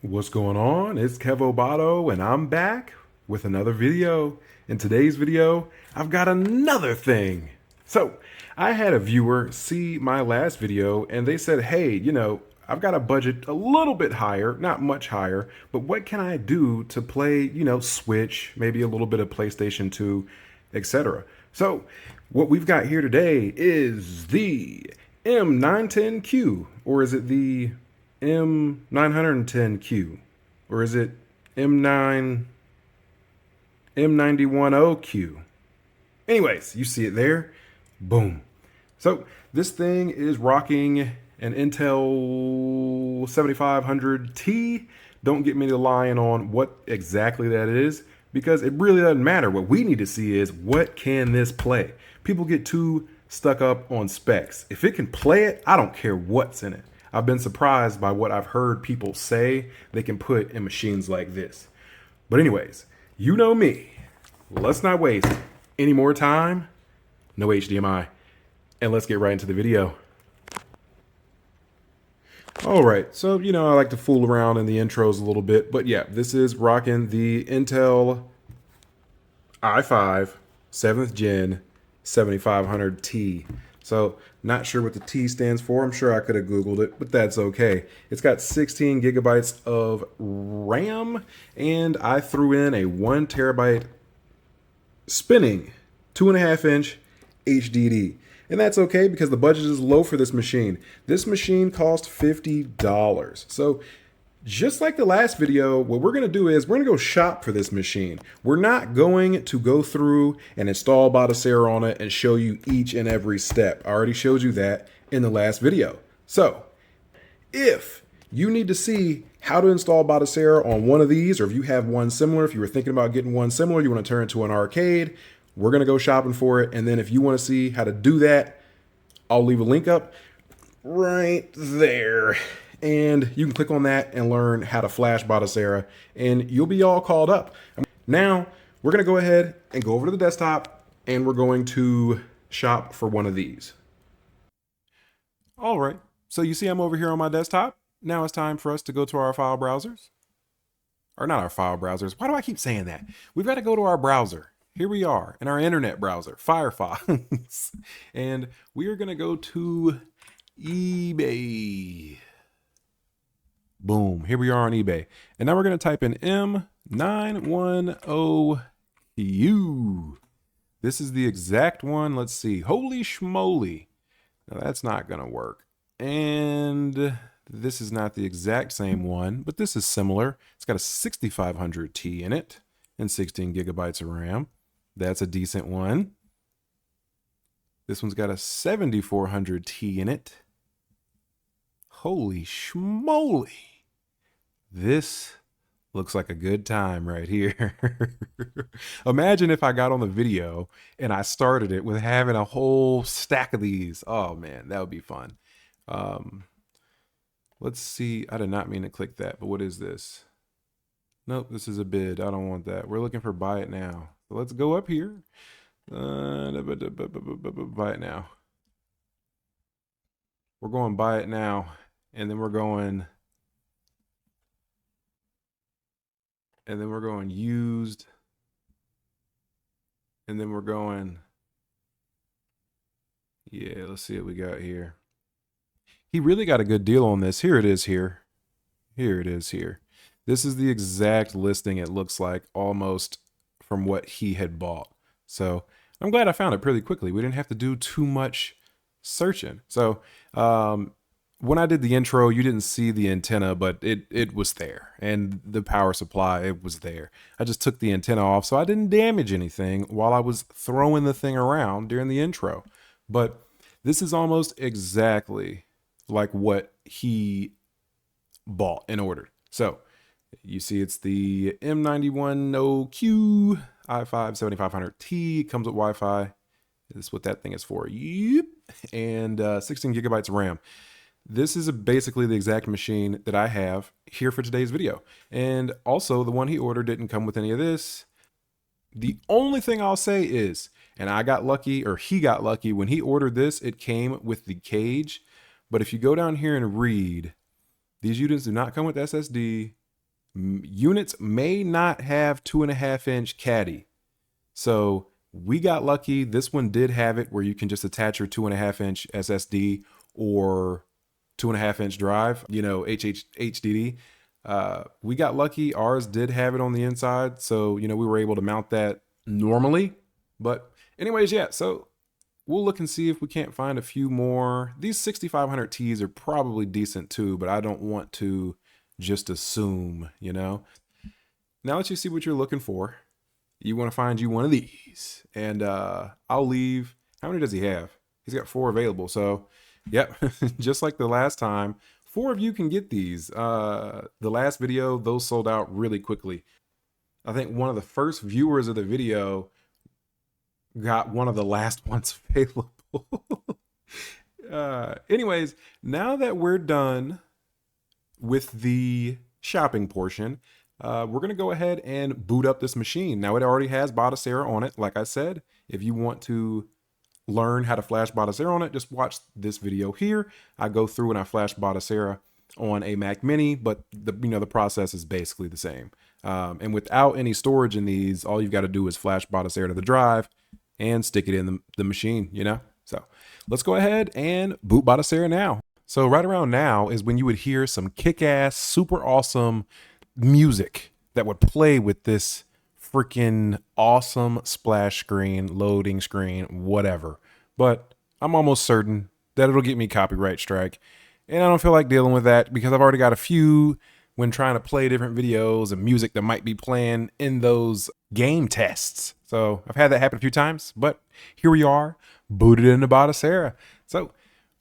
What's going on? It's Kevo Botto, and I'm back with another video. In today's video, I've got another thing. So, I had a viewer see my last video and they said, hey, I've got a budget a little bit higher, not much higher, but what can I do to play, Switch, maybe a little bit of PlayStation 2, etc. So, what we've got here today is the M910Q, or is it the M910Q, or is it M9 M910Q? Anyways, you see it there. Boom. So this thing is rocking an Intel 7500T. Don't get me to lying on what exactly that is, because it really doesn't matter. What we need to see is, what can this play? People get too stuck up on specs. If it can play it, I don't care what's in it. I've been surprised by what I've heard people say they can put in machines like this. But anyways, you know me. Let's not waste any more time. No HDMI. And let's get right into the video. All right, so I like to fool around in the intros a little bit, but yeah, this is rocking the Intel i5 7th Gen 7500T. So not sure what the T stands for. I'm sure I could have Googled it, but that's okay. It's got 16 gigabytes of RAM, and I threw in a 1 terabyte spinning 2.5-inch HDD. And that's okay because the budget is low for this machine. This machine cost $50. So just like the last video, what we're going to do is we're going to go shop for this machine. We're not going to go through and install Batocera on it and show you each and every step. I already showed you that in the last video. So if you need to see how to install Batocera on one of these, or if you have one similar, if you were thinking about getting one similar, you want to turn it to an arcade, we're going to go shopping for it. And then if you want to see how to do that, I'll leave a link up right there. And you can click on that and learn how to flash Batocera, and you'll be all called up. Now, we're going to go ahead and go over to the desktop, and we're going to shop for one of these. All right, so you see I'm over here on my desktop. Now it's time for us to go to our file browsers. Or not our file browsers. Why do I keep saying that? We've got to go to our browser. Here we are in our internet browser, Firefox. And we are going to go to eBay. Boom, here we are on eBay. And now we're going to type in M910Q. This is the exact one. Let's see. Holy schmoly. Now that's not going to work. And this is not the exact same one, but this is similar. It's got a 6500T in it and 16 gigabytes of RAM. That's a decent one. This one's got a 7400T in it. Holy schmoly. This looks like a good time right here. Imagine if I got on the video and I started it with having a whole stack of these. Oh man, that would be fun. Let's see. I did not mean to click that, but what is this? Nope, this is a bid. I don't want that. We're looking for buy it now. So let's go up here. Buy it now. We're going buy it now. And then we're going used. And then we're going, yeah, let's see what we got here. He really got a good deal on this. Here it is here. Here it is here. This is the exact listing it looks like, almost from what he had bought. So I'm glad I found it pretty quickly. We didn't have to do too much searching. So when I did the intro, you didn't see the antenna, but it was there. And the power supply, it was there. I just took the antenna off so I didn't damage anything while I was throwing the thing around during the intro. But this is almost exactly like what he bought and ordered. So you see it's the M910Q i5 7500T. It comes with Wi-Fi. This is what that thing is for. Yep. And 16 gigabytes of RAM. This is basically the exact machine that I have here for today's video. And also the one he ordered didn't come with any of this. The only thing I'll say is, and I got lucky, or he got lucky, when he ordered this, it came with the cage. But if you go down here and read, these units do not come with SSD, Units may not have 2.5-inch caddy. So we got lucky. This one did have it where you can just attach your 2.5-inch SSD or 2.5-inch drive, HDD. We got lucky. Ours did have it on the inside. So, we were able to mount that normally. But anyways, yeah. So we'll look and see if we can't find a few more. These 6500 Ts are probably decent too, but I don't want to just assume, Now that you see what you're looking for, you want to find you one of these. And I'll leave. How many does he have? He's got 4 available. So, yep, just like the last time, 4 of you can get these. The last video, those sold out really quickly. I think one of the first viewers of the video got one of the last ones available. Anyways, now that we're done with the shopping portion, we're going to go ahead and boot up this machine. Now, it already has Batocera on it. Like I said, if you want to learn how to flash Batocera on it, just watch this video here. I go through and I flash Batocera on a Mac Mini, but the process is basically the same. And without any storage in these, all you've got to do is flash Batocera to the drive and stick it in the machine, So let's go ahead and boot Batocera now. So right around now is when you would hear some kick-ass, super awesome music that would play with this freaking awesome splash screen, loading screen, whatever. But I'm almost certain that it'll get me copyright strike. And I don't feel like dealing with that because I've already got a few when trying to play different videos and music that might be playing in those game tests. So I've had that happen a few times, but here we are, booted into Batocera. So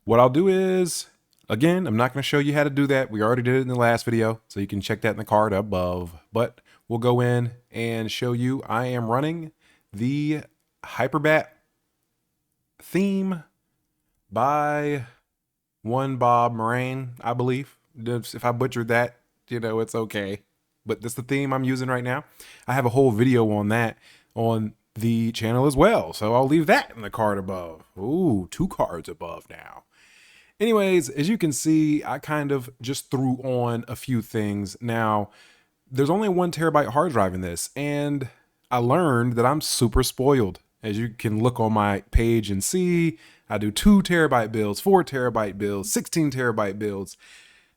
what I'll do is, again, I'm not going to show you how to do that. We already did it in the last video, so you can check that in the card above. But we'll go in and show you I am running the Hyperbat theme by one Bob Moraine, I believe. If I butchered that, it's okay. But that's the theme I'm using right now. I have a whole video on that on the channel as well, so I'll leave that in the card above. Ooh, 2 cards above now. Anyways, as you can see, I kind of just threw on a few things. Now, there's only 1 terabyte hard drive in this, and I learned that I'm super spoiled. As you can look on my page and see, I do 2 terabyte builds, 4 terabyte builds, 16 terabyte builds.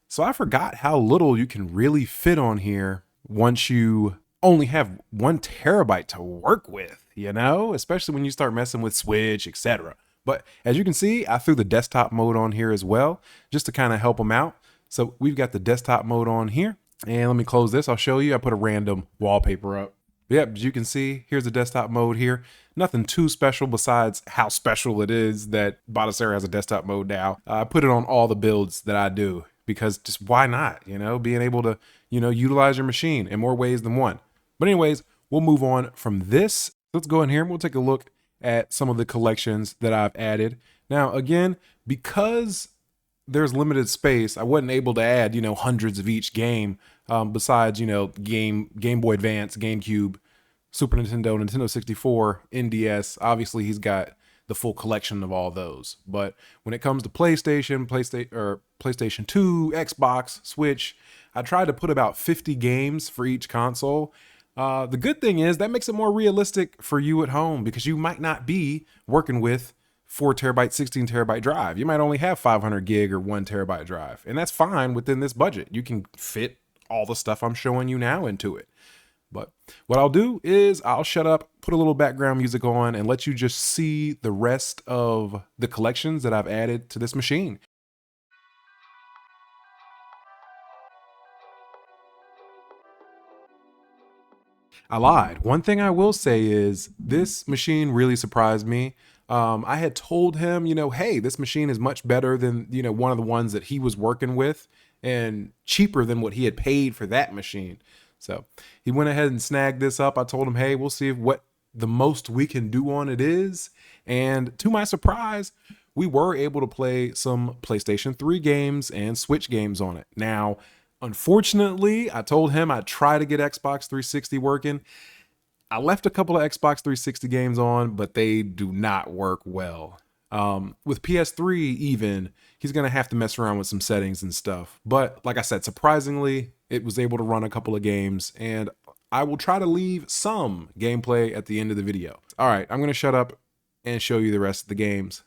So I forgot how little you can really fit on here once you only have 1 terabyte to work with, especially when you start messing with Switch, etc. But as you can see, I threw the desktop mode on here as well, just to kind of help them out. So we've got the desktop mode on here. And let me close this. I'll show you. I put a random wallpaper up. Yep, as you can see, here's the desktop mode here. Nothing too special besides how special it is that Batocera has a desktop mode now. I put it on all the builds that I do because just why not? Being able to, utilize your machine in more ways than one. But anyways, we'll move on from this. Let's go in here and we'll take a look at some of the collections that I've added. Now, again, because there's limited space, I wasn't able to add, hundreds of each game besides, Game Boy Advance, GameCube, Super Nintendo, Nintendo 64, NDS. Obviously, he's got the full collection of all those. But when it comes to PlayStation 2, Xbox, Switch, I tried to put about 50 games for each console. The good thing is that makes it more realistic for you at home because you might not be working with 4 terabyte, 16 terabyte drive. You might only have 500 gig or 1 terabyte drive, and that's fine within this budget. You can fit all the stuff I'm showing you now into it. But what I'll do is I'll shut up, put a little background music on, and let you just see the rest of the collections that I've added to this machine. I lied. One thing I will say is this machine really surprised me. I had told him, hey, this machine is much better than, one of the ones that he was working with and cheaper than what he had paid for that machine. So he went ahead and snagged this up. I told him, hey, we'll see what the most we can do on it is. And to my surprise, we were able to play some PlayStation 3 games and Switch games on it. Now, unfortunately, I told him I'd try to get Xbox 360 working. I left a couple of Xbox 360 games on, but they do not work well. With PS3 even, he's going to have to mess around with some settings and stuff. But like I said, surprisingly, it was able to run a couple of games, and I will try to leave some gameplay at the end of the video. All right, I'm gonna shut up and show you the rest of the games.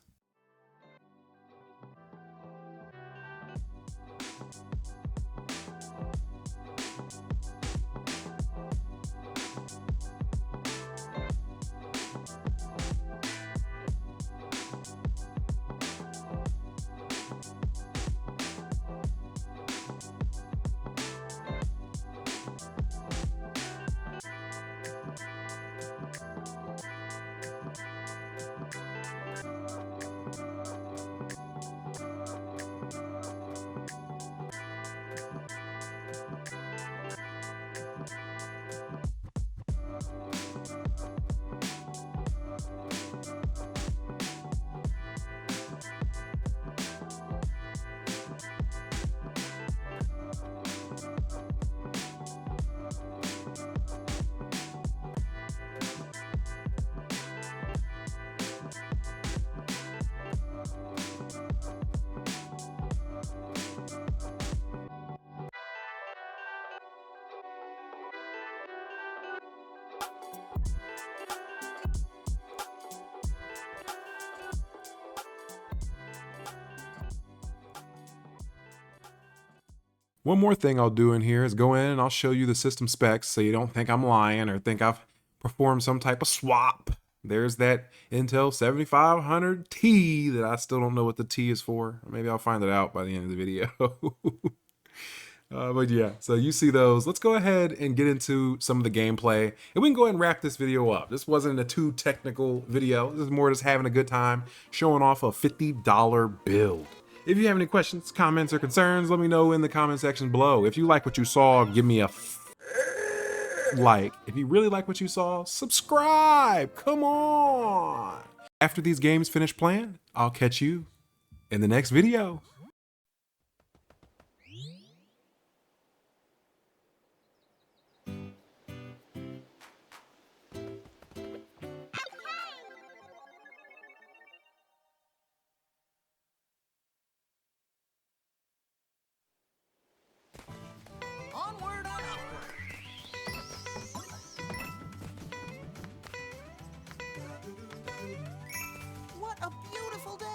One more thing I'll do in here is go in and I'll show you the system specs so you don't think I'm lying or think I've performed some type of swap. There's that Intel 7500T that I still don't know what the T is for. Maybe I'll find it out by the end of the video. But yeah, so you see those. Let's go ahead and get into some of the gameplay, and we can go ahead and wrap this video up. This wasn't a too technical video. This is more just having a good time, showing off a $50 build. If you have any questions, comments, or concerns, let me know in the comment section below. If you like what you saw, give me a like. If you really like what you saw, subscribe. Come on. After these games finish playing, I'll catch you in the next video. Onward and upward. What a beautiful day!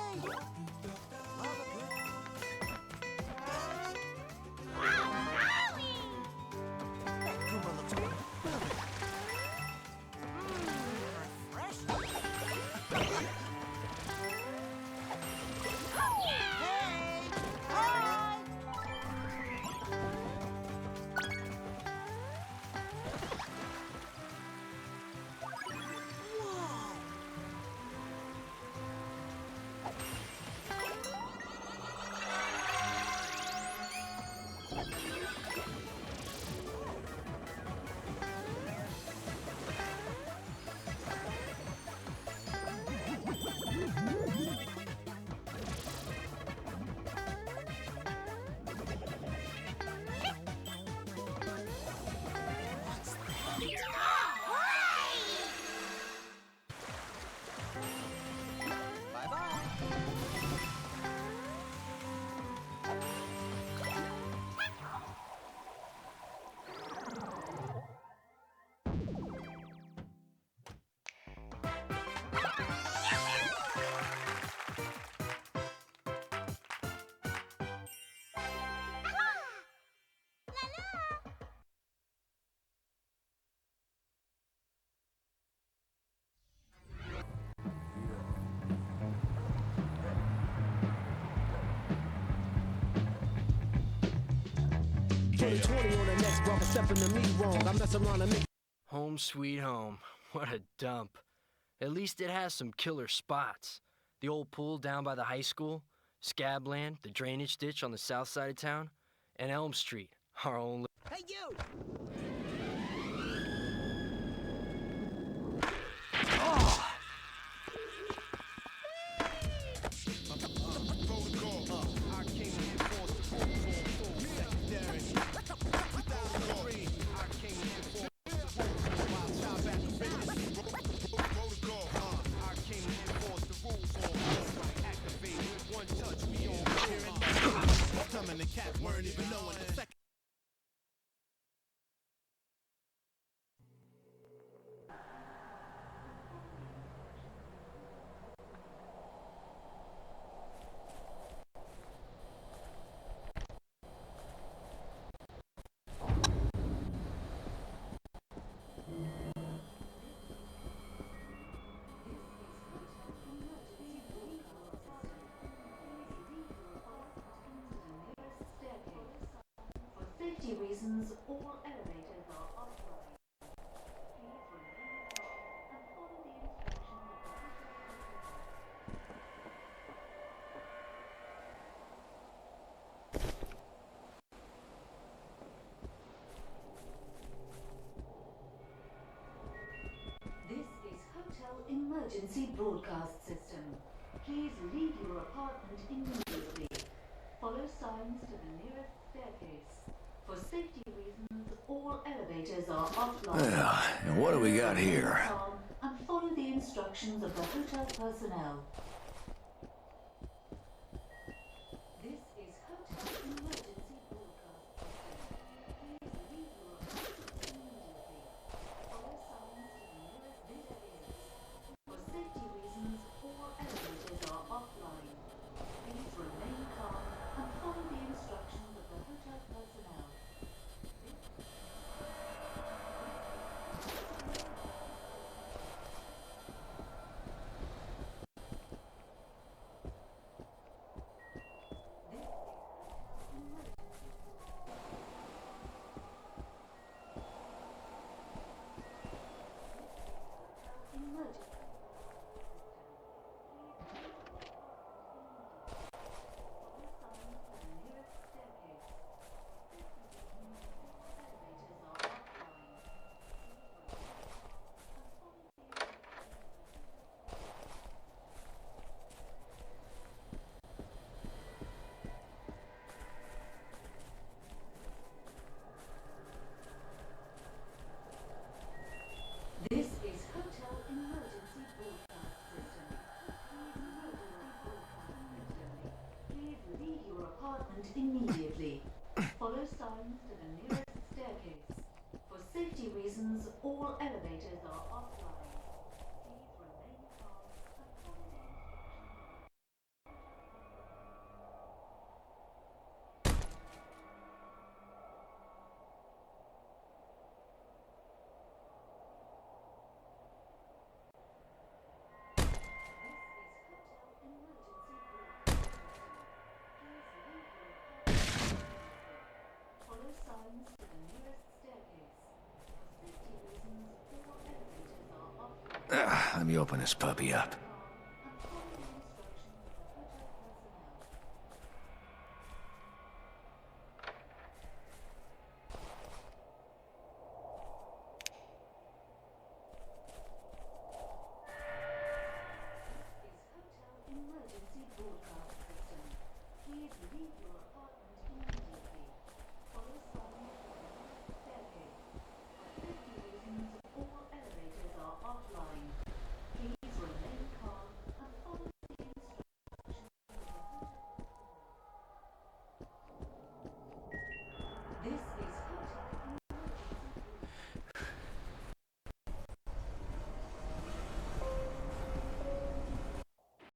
Home sweet home. What a dump. At least it has some killer spots. The old pool down by the high school, Scabland, the drainage ditch on the south side of town, and Elm Street, our own. Hey, you! safety reasons, all elevators are offline. Please remain calm and follow the instructions of the hotel personnel. This is Hotel Emergency Broadcast System. Please leave your apartment immediately. Follow signs to the nearest staircase. For safety reasons, all elevators are offline. Well, and what do we got here? Calm and follow the instructions of the hotel personnel. This is Hotel Emergency Broadcast System. Please leave your apartment immediately. Follow signs to the nearest staircase. For safety reasons, all elevators are offline. Please remain calm and follow the instructions of the hotel personnel. This is Hotel Emergency Broadcast System. Please leave your apartment immediately. Follow signs to the nearest staircase. For safety reasons, all elevators are offline. Please remain calm and follow the instructions. Follow signs to the nearest staircase. For safety reasons, all elevators are offline. Let me open this puppy up.